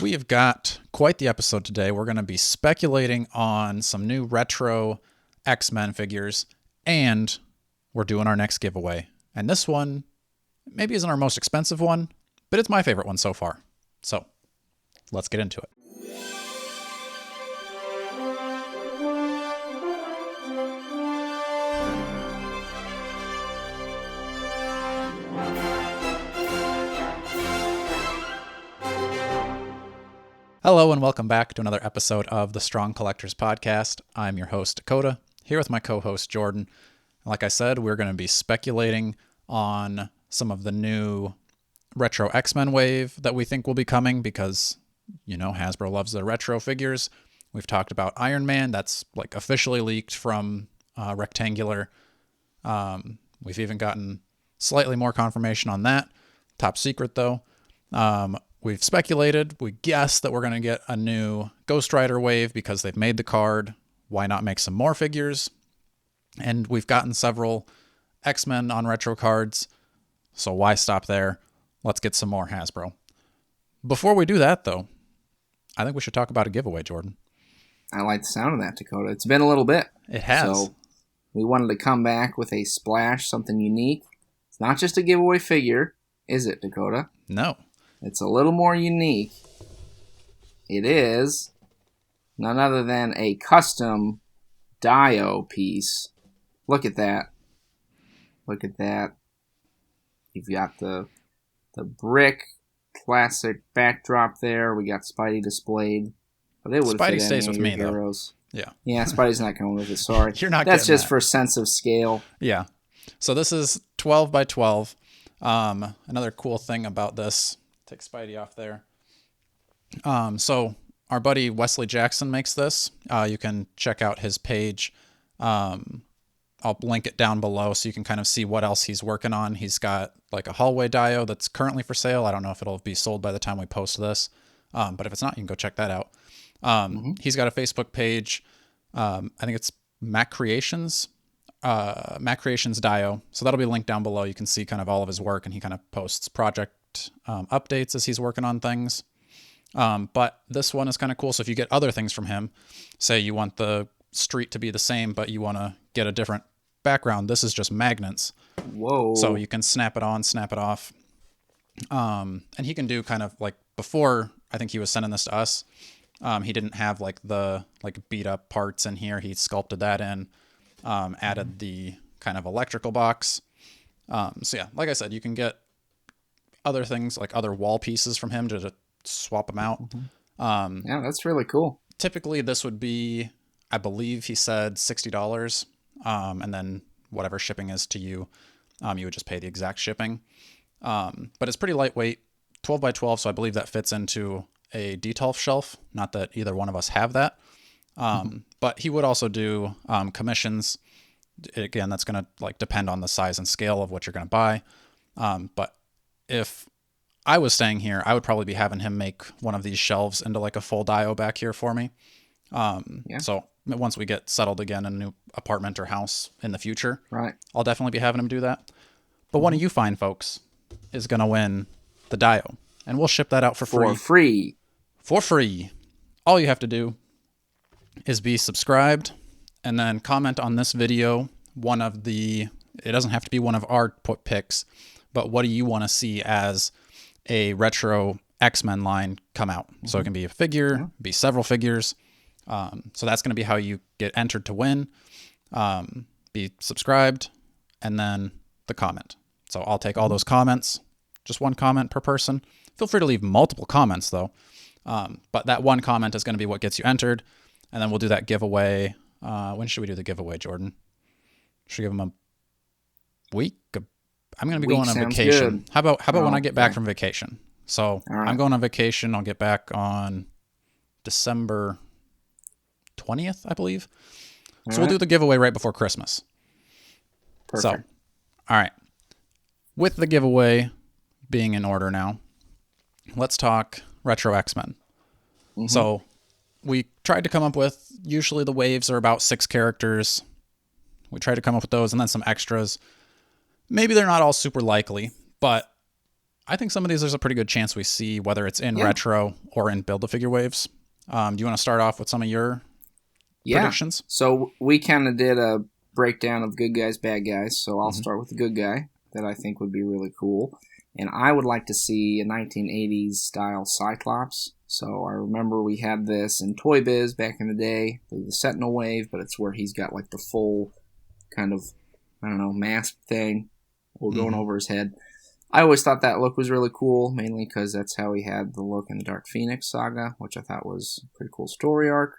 We have got quite the episode today. We're going to be speculating on some new retro X-Men figures, and we're doing our next giveaway. And this one maybe isn't our most expensive one, but it's my favorite one so far. So let's get into it. Hello and welcome back to another episode of the Strong Collectors Podcast. I'm your host, Dakota, here with my co-host, Jordan. Like I said, we're going to be speculating on some of the new retro X-Men wave that we think will be coming because, Hasbro loves their retro figures. We've talked about Iron Man. That's like officially leaked from Rectangular. We've even gotten slightly more confirmation on that. Top secret, though. We've speculated, we guessed that we're going to get a new Ghost Rider wave because they've made the card. Why not make some more figures? And we've gotten several X-Men on retro cards, so why stop there? Let's get some more Hasbro. Before we do that, though, I think we should talk about a giveaway, Jordan. I like the sound of that, Dakota. It's been a little bit. It has. So we wanted to come back with a splash, something unique. It's not just a giveaway figure, is it, Dakota? No. It's a little more unique. It is none other than a custom Dio piece. Look at that. Look at that. You've got the brick classic backdrop there. We got Spidey displayed. But it would Spidey stays with me, heroes. Though. Yeah. Yeah, Spidey's not coming with it. Sorry. You're not That's just that. for sense of scale. Yeah. So this is 12 by 12. Another cool thing about this. Take Spidey off there. So our buddy Wesley Jackson makes this. You can check out his page. I'll link it down below so you can kind of see what else he's working on. He's got like a hallway Dio that's currently for sale. I don't know if it'll be sold by the time we post this. But if it's not, you can go check that out. He's got a Facebook page. I think it's Macreations Dio. So that'll be linked down below. You can see kind of all of his work, and he kind of posts project updates as he's working on things. But this one is kind of cool. So if you get other things from him, say you want the street to be the same, but you want to get a different background, this is just magnets. Whoa. So you can snap it on, snap it off. And he can do kind of like before, I think he was sending this to us. He didn't have like the beat up parts in here. He sculpted that in, added the kind of electrical box. So yeah, like I said, you can get other things like other wall pieces from him to swap them out. Yeah, that's really cool. Typically this would be, I believe he said $60. And then whatever shipping is to you, you would just pay the exact shipping. But it's pretty lightweight, 12 by 12. So I believe that fits into a Detolf shelf. Not that either one of us have that. But he would also do commissions. Again, that's going to like depend on the size and scale of what you're going to buy. But if I was staying here, I would probably be having him make one of these shelves into like a full Dio back here for me. So once we get settled again in a new apartment or house in the future, right, I'll definitely be having him do that. But one of you fine folks is going to win the Dio, and we'll ship that out for free. For free. All you have to do is be subscribed and then comment on this video. It doesn't have to be one of our picks, but what do you want to see as a retro X-Men line come out? So it can be a figure, be several figures. So that's going to be how you get entered to win. Be subscribed, and then the comment. So I'll take all those comments, just one comment per person. Feel free to leave multiple comments though. But that one comment is going to be what gets you entered. And then we'll do that giveaway. When should we do the giveaway, Jordan? Should we give them a week? I'm going to be going on vacation. Good. How about when I get back from vacation? So I'm going on vacation. I'll get back on December 20th, I believe. So we'll do the giveaway right before Christmas. Perfect. So, all right. With the giveaway being in order now, let's talk retro X-Men. So we tried to come up with, usually the waves are about 6 characters. We tried to come up with those and then some extras. Maybe they're not all super likely, but I think some of these there's a pretty good chance we see, whether it's in retro or in Build-A-Figure waves. Do you want to start off with some of your predictions? So we kind of did a breakdown of good guys, bad guys. So I'll start with the good guy that I think would be really cool. And I would like to see a 1980s style Cyclops. So I remember we had this in Toy Biz back in the day, the Sentinel wave, but it's where he's got like the full kind of, mask thing going over his head. I always thought that look was really cool, mainly because that's how he had the look in the Dark Phoenix saga, which I thought was a pretty cool story arc.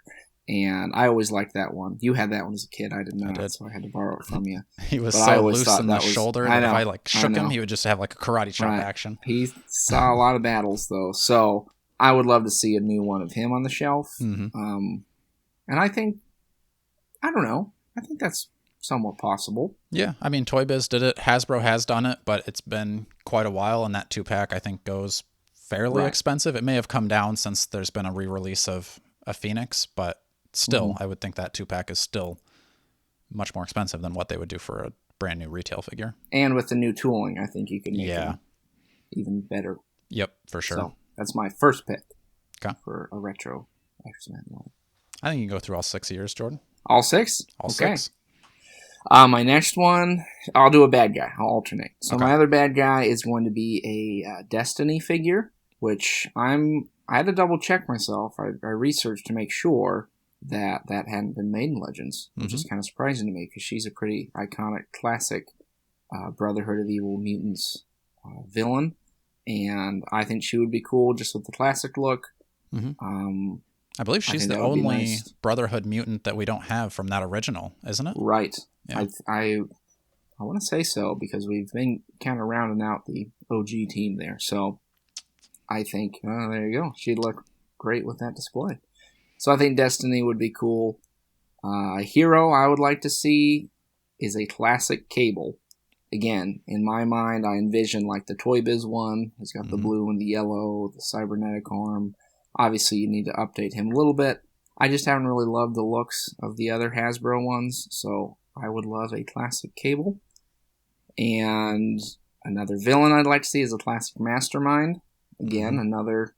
And I always liked that one. You had that one as a kid. I did not, so I had to borrow it from you. He was so loose in the shoulder that if I shook him, he would just have like a karate chop action. He saw a lot of battles, though. So I would love to see a new one of him on the shelf. And I think, I think that's somewhat possible. Yeah, I mean, Toy Biz did it. Hasbro has done it, but it's been quite a while, and that 2-pack, I think, goes fairly expensive. It may have come down since there's been a re-release of a Phoenix, but still, I would think that 2-pack is still much more expensive than what they would do for a brand new retail figure. And with the new tooling, I think you can make them even better. Yep, for sure. So that's my first pick for a retro X-Men one. I think you can go through all 6 years, Jordan. All 6? All 6. My next one, I'll do a bad guy. I'll alternate. So my other bad guy is going to be a Destiny figure, which I had to double check myself. I researched to make sure that hadn't been made in Legends, which is kind of surprising to me because she's a pretty iconic, classic Brotherhood of Evil Mutants villain, and I think she would be cool just with the classic look. I believe she's the only Brotherhood mutant that we don't have from that original, isn't it? Right. Yeah. I want to say so because we've been kind of rounding out the OG team there. So I think, there you go. She'd look great with that display. So I think Destiny would be cool. A hero I would like to see is a classic Cable. Again, in my mind, I envision like the Toy Biz one. He's got the blue and the yellow, the cybernetic arm. Obviously, you need to update him a little bit. I just haven't really loved the looks of the other Hasbro ones, so I would love a classic Cable. And another villain I'd like to see is a classic Mastermind. Again, another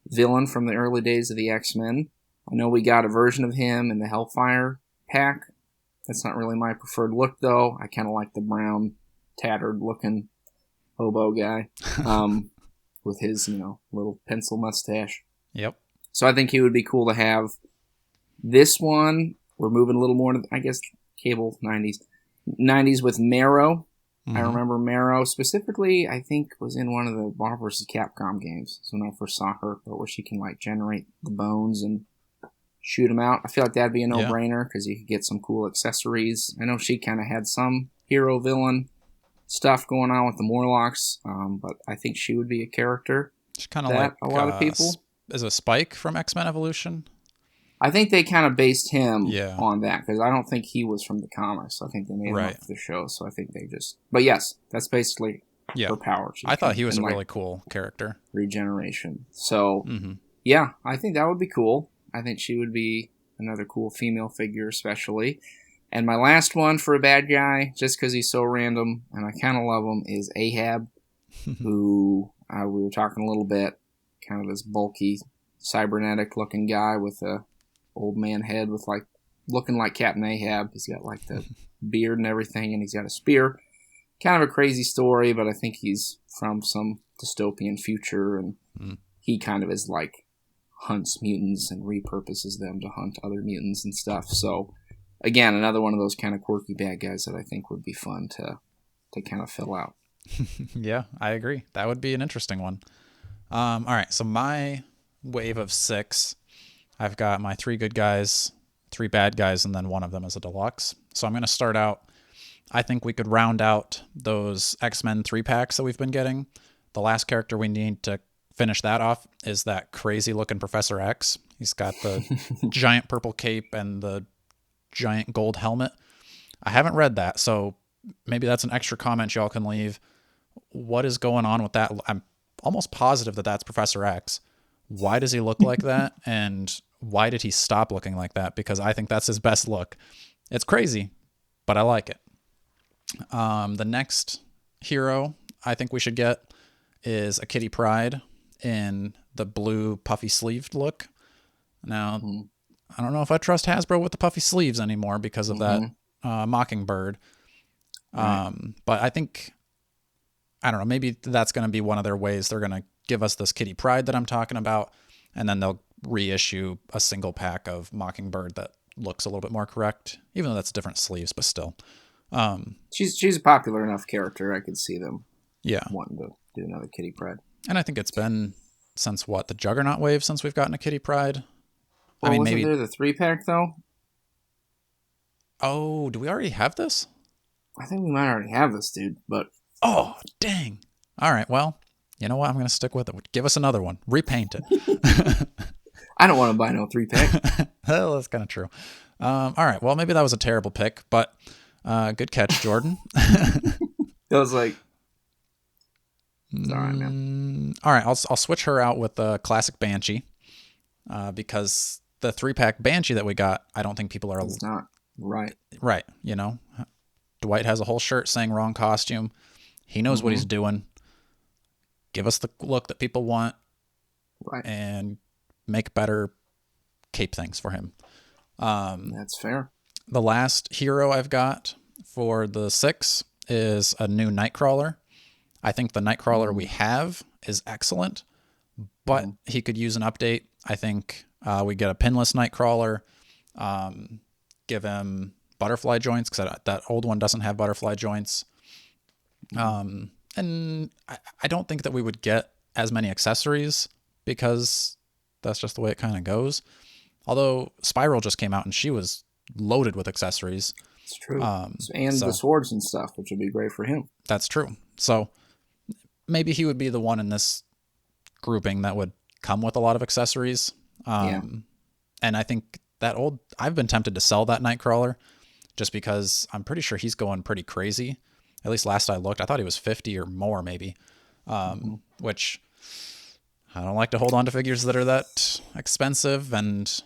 villain from the early days of the X-Men. I know we got a version of him in the Hellfire pack. That's not really my preferred look, though. I kind of like the brown, tattered-looking hobo guy with his, little pencil mustache. Yep. So I think he would be cool to have. This one, we're moving a little more to, I guess, Cable 90s. 90s with Marrow. I remember Marrow specifically, I think, was in one of the Marvel vs. Capcom games. So when I first saw her, but where she can generate the bones and shoot them out. I feel like that'd be a no-brainer because you could get some cool accessories. I know she kind of had some hero-villain stuff going on with the Morlocks, but I think she would be a character. She's kind of like a lot of people. Is a Spike from X-Men Evolution? I think they kind of based him on that because I don't think he was from the comics. I think they made him up for the show, so I think they just... But yes, that's basically her power. I thought he was a really cool character. Regeneration. So, yeah, I think that would be cool. I think she would be another cool female figure especially. And my last one for a bad guy, just because he's so random, and I kind of love him, is Ahab, who we were talking a little bit, kind of this bulky, cybernetic-looking guy with a old man head with looking like Captain Ahab. He's got the beard and everything, and he's got a spear. Kind of a crazy story, but I think he's from some dystopian future, and he kind of is hunts mutants and repurposes them to hunt other mutants and stuff. So, again, another one of those kind of quirky bad guys that I think would be fun to kind of fill out. Yeah, I agree. That would be an interesting one. All right, so my wave of 6, I've got my 3 good guys, 3 bad guys, and then one of them is a deluxe. So I'm going to start out. I think we could round out those X-Men 3-packs that we've been getting. The last character we need to finish that off is that crazy-looking Professor X. He's got the giant purple cape and the giant gold helmet. I haven't read that, so maybe that's an extra comment y'all can leave. What is going on with that? I'm almost positive that that's Professor X. Why does he look like that? And why did he stop looking like that? Because I think that's his best look. It's crazy, but I like it. The next hero I think we should get is a Kitty Pryde in the blue puffy sleeved look. Now, I don't know if I trust Hasbro with the puffy sleeves anymore because of that Mockingbird. Right. But I think, I don't know, maybe that's going to be one of their ways. They're going to give us this Kitty Pryde that I'm talking about, and then they'll reissue a single pack of Mockingbird that looks a little bit more correct, even though that's different sleeves, but still. She's a popular enough character. I could see them wanting to do another Kitty Pryde. And I think it's been since the Juggernaut wave since we've gotten a Kitty Pryde. Well, wasn't there the 3-pack though? Oh, do we already have this? I think we might already have this, dude, but... Oh, dang. All right, well, you know what? I'm going to stick with it. Give us another one. Repaint it. I don't want to buy no 3-pack. Well, that's kind of true. All right, well, maybe that was a terrible pick, but good catch, Jordan. It was like... Sorry, man. All right, I'll switch her out with the classic Banshee because the 3-pack Banshee that we got, I don't think people are... It's not right. Right, you know. Dwight has a whole shirt saying wrong costume. He knows what he's doing. Give us the look that people want and make better cape things for him. That's fair. The last hero I've got for the 6 is a new Nightcrawler. I think the Nightcrawler we have is excellent, but he could use an update. I think we get a pinless Nightcrawler, give him butterfly joints, because that old one doesn't have butterfly joints. And I don't think that we would get as many accessories because that's just the way it kind of goes. Although Spiral just came out and she was loaded with accessories. It's true. And the swords and stuff, which would be great for him. That's true. So maybe he would be the one in this grouping that would come with a lot of accessories. And I think I've been tempted to sell that Nightcrawler just because I'm pretty sure he's going pretty crazy. At least last I looked, I thought he was 50 or more maybe, which I don't like to hold on to figures that are that expensive. And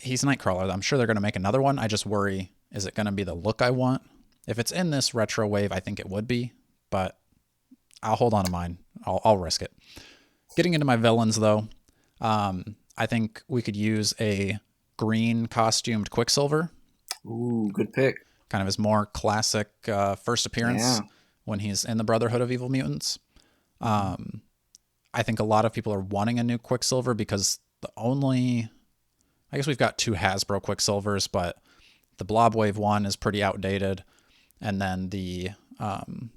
he's Nightcrawler. I'm sure they're going to make another one. I just worry, is it going to be the look I want? If it's in this retro wave, I think it would be, but I'll hold on to mine. I'll risk it. Getting into my villains though, I think we could use a green costumed Quicksilver. Ooh, good pick. Kind of his more classic first appearance when he's in the Brotherhood of Evil Mutants. I think a lot of people are wanting a new Quicksilver because I guess we've got 2 Hasbro Quicksilvers, but the Blob Wave one is pretty outdated. And then the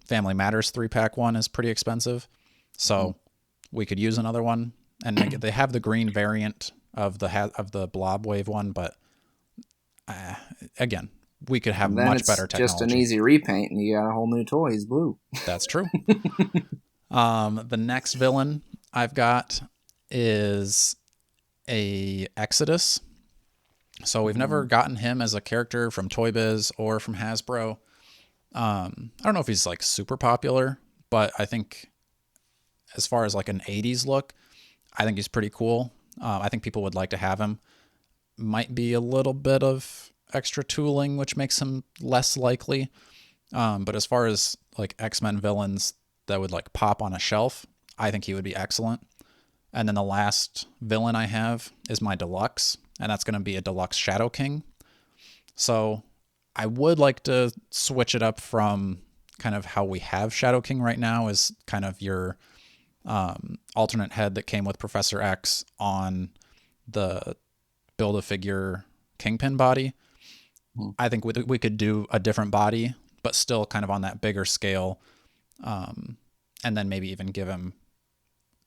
Family Matters 3-pack one is pretty expensive. So we could use another one. And they have the green variant of the Blob Wave one, but again, we could have much better technology. Just an easy repaint, and you got a whole new toy. He's blue. That's true. The next villain I've got is a Exodus. So we've never gotten him as a character from Toy Biz or from Hasbro. I don't know if he's like super popular, but I think as far as like an 80s look, I think he's pretty cool. I think people would like to have him. Might be a little bit of extra tooling, which makes him less likely. But as far as like X-Men villains that would like pop on a shelf, I think he would be excellent. And then the last villain I have is my deluxe, and that's going to be a deluxe Shadow King. So I would like to switch it up from kind of how we have Shadow King right now is kind of your alternate head that came with Professor X on the Build-A-Figure Kingpin body. I think we could do a different body, but still kind of on that bigger scale. And then maybe even give him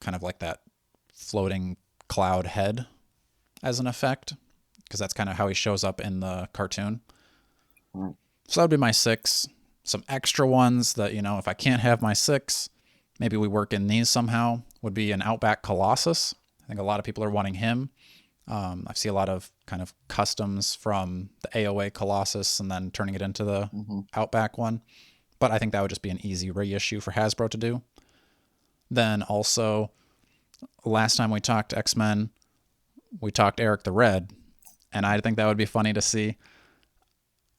kind of like that floating cloud head as an effect, because that's kind of how he shows up in the cartoon. So that would be my 6. Some extra ones that, if I can't have my 6, maybe we work in these somehow, would be an Outback Colossus. I think a lot of people are wanting him. I see a lot of kind of customs from the AOA Colossus and then turning it into the Outback one. But I think that would just be an easy reissue for Hasbro to do. Then also, last time we talked X-Men, we talked Eric the Red, and I think that would be funny to see.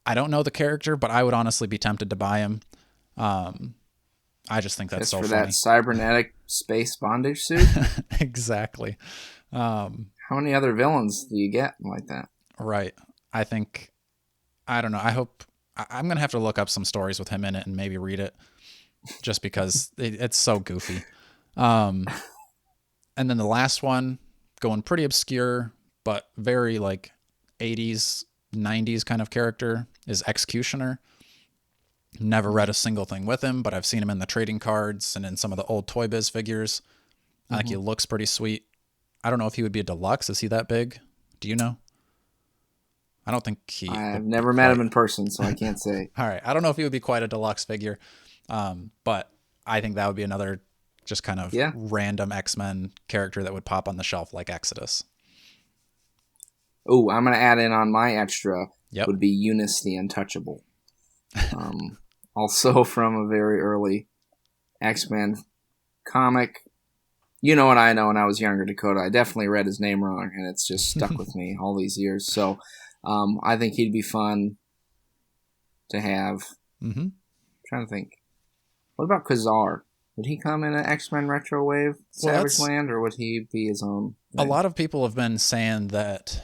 I don't know the character, but I would honestly be tempted to buy him. I I just think that's just so for funny. that cybernetic space bondage suit. Exactly. How many other villains do you get like that? Right. I don't know. I hope I'm going to have to look up some stories with him in it and maybe read it just because it's so goofy. And then the last one, going pretty obscure, but very like 80s, 90s kind of character, is Executioner. Never read a single thing with him, but I've seen him in the trading cards and in some of the old Toy Biz figures. I think he looks pretty sweet. I don't know if he would be a deluxe. Is he that big? Do you know? I don't think I've never met him in person, so I can't say. All right. I don't know if he would be quite a deluxe figure, but I think that would be another just kind of random X-Men character that would pop on the shelf like Exodus. Oh, I'm going to add in on my extra. Yep. Would be Eunice the Untouchable. Also from a very early X-Men comic. You know what I know when I was younger, Dakota. I definitely read his name wrong, and it's just stuck with me all these years. So I think he'd be fun to have. I'm trying to think. What about Kazar? Would he come in an X-Men Retro Wave Savage Land, or would he be his own thing? A lot of people have been saying that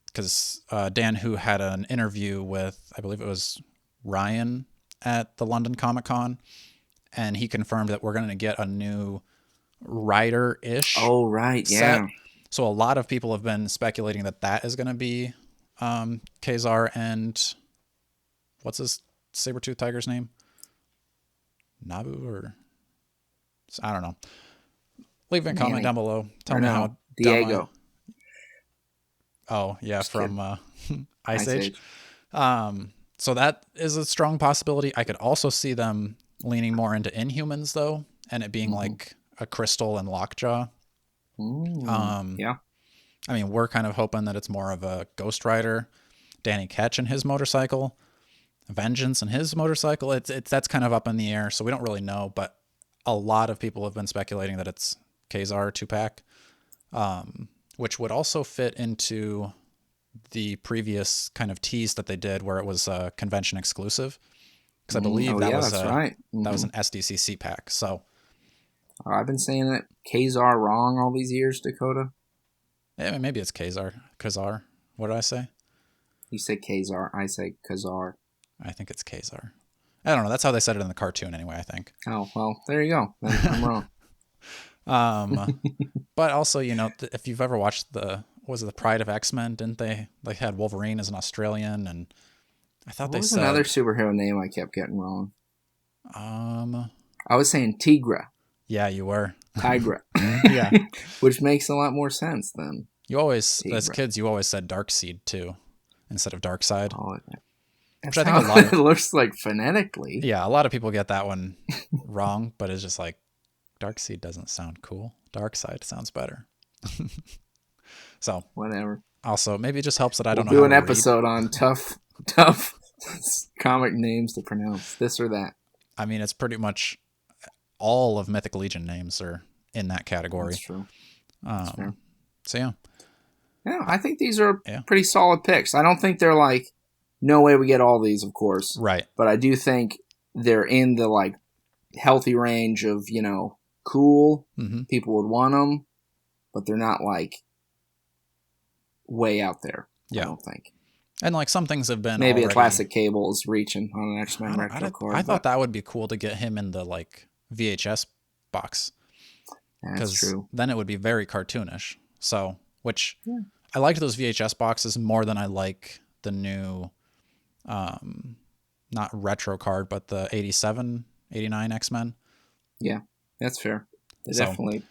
because Dan Hu had an interview with, I believe it was Ryan at the London Comic Con, and he confirmed that we're going to get a new Rider-ish set. Yeah. So a lot of people have been speculating that is going to be Kazar and what's his saber-tooth tiger's name? Nabu or I don't know. Leave a comment down below. Tell me how Diego. Oh yeah, just from Ice Age. So that is a strong possibility. I could also see them leaning more into Inhumans though, and it being like a Crystal and Lockjaw. Yeah. I mean, we're kind of hoping that it's more of a Ghost Rider, Danny Ketch and his motorcycle, Vengeance and his motorcycle. It's that's kind of up in the air, so we don't really know. But a lot of people have been speculating that it's Kazar 2-pack, which would also fit into the previous kind of tease that they did, where it was a convention exclusive. Because I believe that was an SDCC pack. So I've been saying it Kazar wrong all these years, Dakota. Yeah, maybe it's Kazar. What did I say? You say Kazar. I say Kazar. I think it's Kazar. I don't know. That's how they said it in the cartoon anyway, I think. Oh, well, there you go. I'm wrong. But also, if you've ever watched the Pride of X-Men, didn't they? They had Wolverine as an Australian, and I thought what was another superhero name I kept getting wrong? I was saying Tigra. Yeah, you were. Tigra. Yeah. Which makes a lot more sense then. You always, as kids, you always said Darkseid too, instead of Darkseid. Oh, which I think a lot of, it looks like phonetically. Yeah, a lot of people get that one wrong, but it's just like Darkseid doesn't sound cool. Darkseid sounds better. So whatever. Also, maybe it just helps that I don't know. We'll do an episode on tough comic names to pronounce, this or that. I mean, it's pretty much all of Mythic Legion names are in that category. That's true. That's fair. So yeah. Yeah, I think these are pretty solid picks. I don't think they're like, no way we get all these, of course. Right. But I do think they're in the like healthy range of, cool. Mm-hmm. People would want them, but they're not like way out there. Yeah. I don't think. And like some things have been maybe already... a classic Cable is reaching on an X-Men retro card. I thought that would be cool to get him in the like VHS box. That's true. Then it would be very cartoonish. So, I liked those VHS boxes more than I like the new, not retro card, but the 87, 89 X-Men. Yeah, that's fair. Definitely,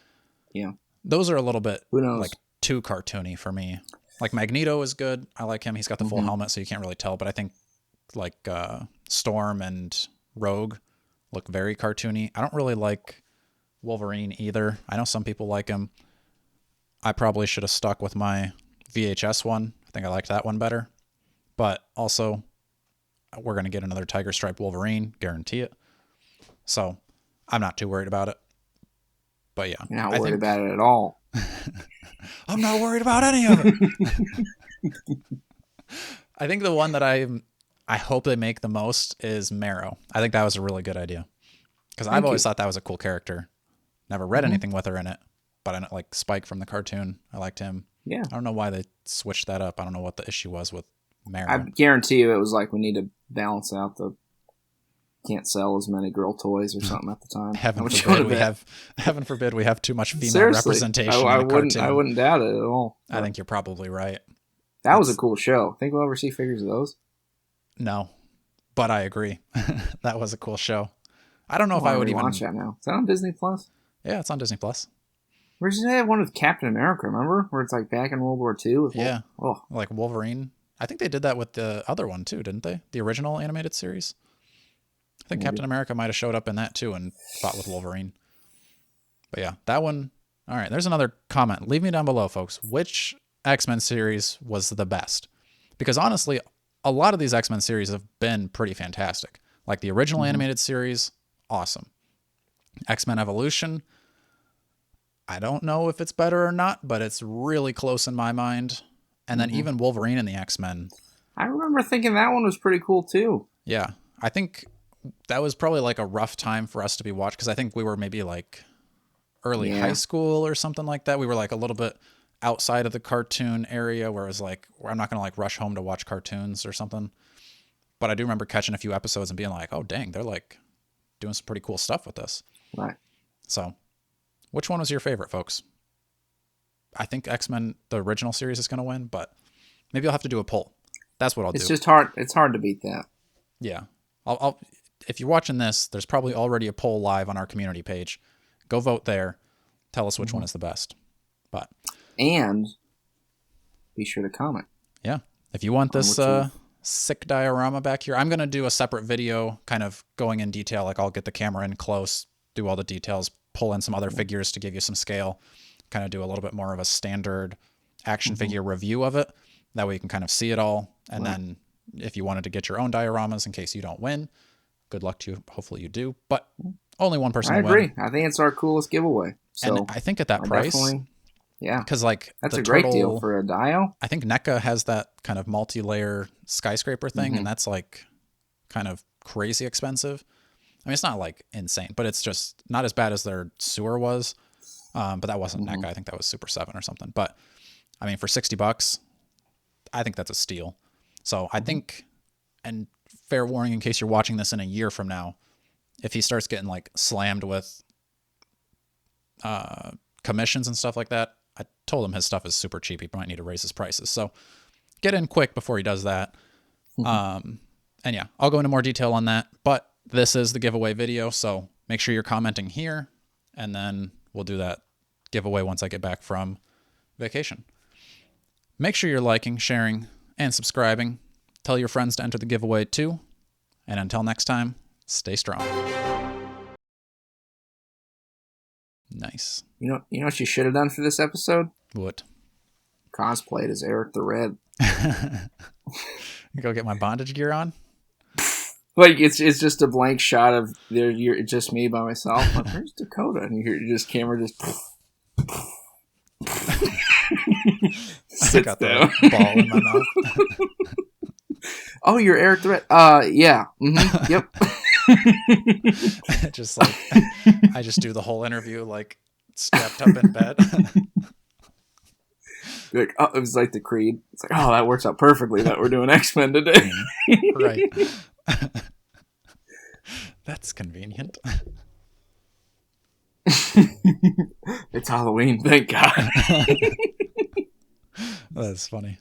yeah. Those are a little bit Who knows? like too cartoony for me. Like Magneto is good. I like him. He's got the full helmet, so you can't really tell. But I think like Storm and Rogue look very cartoony. I don't really like Wolverine either. I know some people like him. I probably should have stuck with my VHS one. I think I liked that one better. But also, we're going to get another Tiger Stripe Wolverine. Guarantee it. So, I'm not too worried about it. But yeah. You're not worried about it at all. I'm not worried about any of it. I think the one that I I hope they make the most is Marrow. I think that was a really good idea. Because I've always thought that was a cool character. Never read anything with her in it. But I know, like Spike from the cartoon. I liked him. Yeah. I don't know why they switched that up. I don't know what the issue was with Marrow. I guarantee you it was like we need to balance out the can't sell as many girl toys or something at the time. Heaven forbid we have too much female representation in a cartoon. I wouldn't doubt it at all. I think you're probably right. That was a cool show. Think we'll ever see figures of those? No, but I agree. That was a cool show. I don't know if I would even watch that now. Is that on Disney Plus? Yeah, it's on Disney Plus. Where's that one with Captain America? Remember where it's like back in World War II? Like Wolverine. I think they did that with the other one too, didn't they? The original animated series. I think Captain America might have showed up in that too and fought with Wolverine. But yeah, that one. All right, there's another comment. Leave me down below, folks. Which X-Men series was the best? Because honestly, a lot of these X-Men series have been pretty fantastic. Like the original animated series, awesome. X-Men Evolution, I don't know if it's better or not, but it's really close in my mind. And then even Wolverine and the X-Men. I remember thinking that one was pretty cool too. Yeah, I think that was probably like a rough time for us to be watched because I think we were maybe like early high school or something like that. We were like a little bit outside of the cartoon area where it was like, I'm not going to like rush home to watch cartoons or something. But I do remember catching a few episodes and being like, oh, dang, they're like doing some pretty cool stuff with this. Right. So which one was your favorite, folks? I think X-Men, the original series, is going to win, but maybe I'll have to do a poll. That's what I'll do. It's just hard. It's hard to beat that. Yeah. I'll if you're watching this, there's probably already a poll live on our community page. Go vote there. Tell us which one is the best. And be sure to comment. Yeah. If you want this sick diorama back here, I'm going to do a separate video kind of going in detail. Like I'll get the camera in close, do all the details, pull in some other figures to give you some scale, kind of do a little bit more of a standard action figure review of it. That way you can kind of see it all. And then if you wanted to get your own dioramas in case you don't win, good luck to you. Hopefully you do. But only one person will win. I agree. I think it's our coolest giveaway. So and I think at that price, because like that's a great deal for a dio. I think NECA has that kind of multi-layer skyscraper thing, and that's like kind of crazy expensive. I mean, it's not like insane, but it's just not as bad as their sewer was. But that wasn't NECA. I think that was Super 7 or something. But I mean, for $60, I think that's a steal. So I think, and fair warning in case you're watching this in a year from now, if he starts getting like slammed with commissions and stuff like that, I told him his stuff is super cheap. He might need to raise his prices. So get in quick before he does that. And yeah, I'll go into more detail on that. But this is the giveaway video. So make sure you're commenting here. And then we'll do that giveaway once I get back from vacation. Make sure you're liking, sharing, and subscribing. Tell your friends to enter the giveaway too. And until next time, stay strong. Nice. You know what you should have done for this episode? What? Cosplayed as Eric the Red. Go get my bondage gear on? Like it's just a blank shot of you're just me by myself. Like, where's Dakota? And you hear just camera just I got the ball in my mouth. Oh, you're Eric the Red. Yeah. Yep. Just like I just do the whole interview like strapped up in bed. Like, oh, it was like the Creed. It's like, oh, that works out perfectly that we're doing X-Men today. Right. That's convenient. It's Halloween, thank God. That's funny.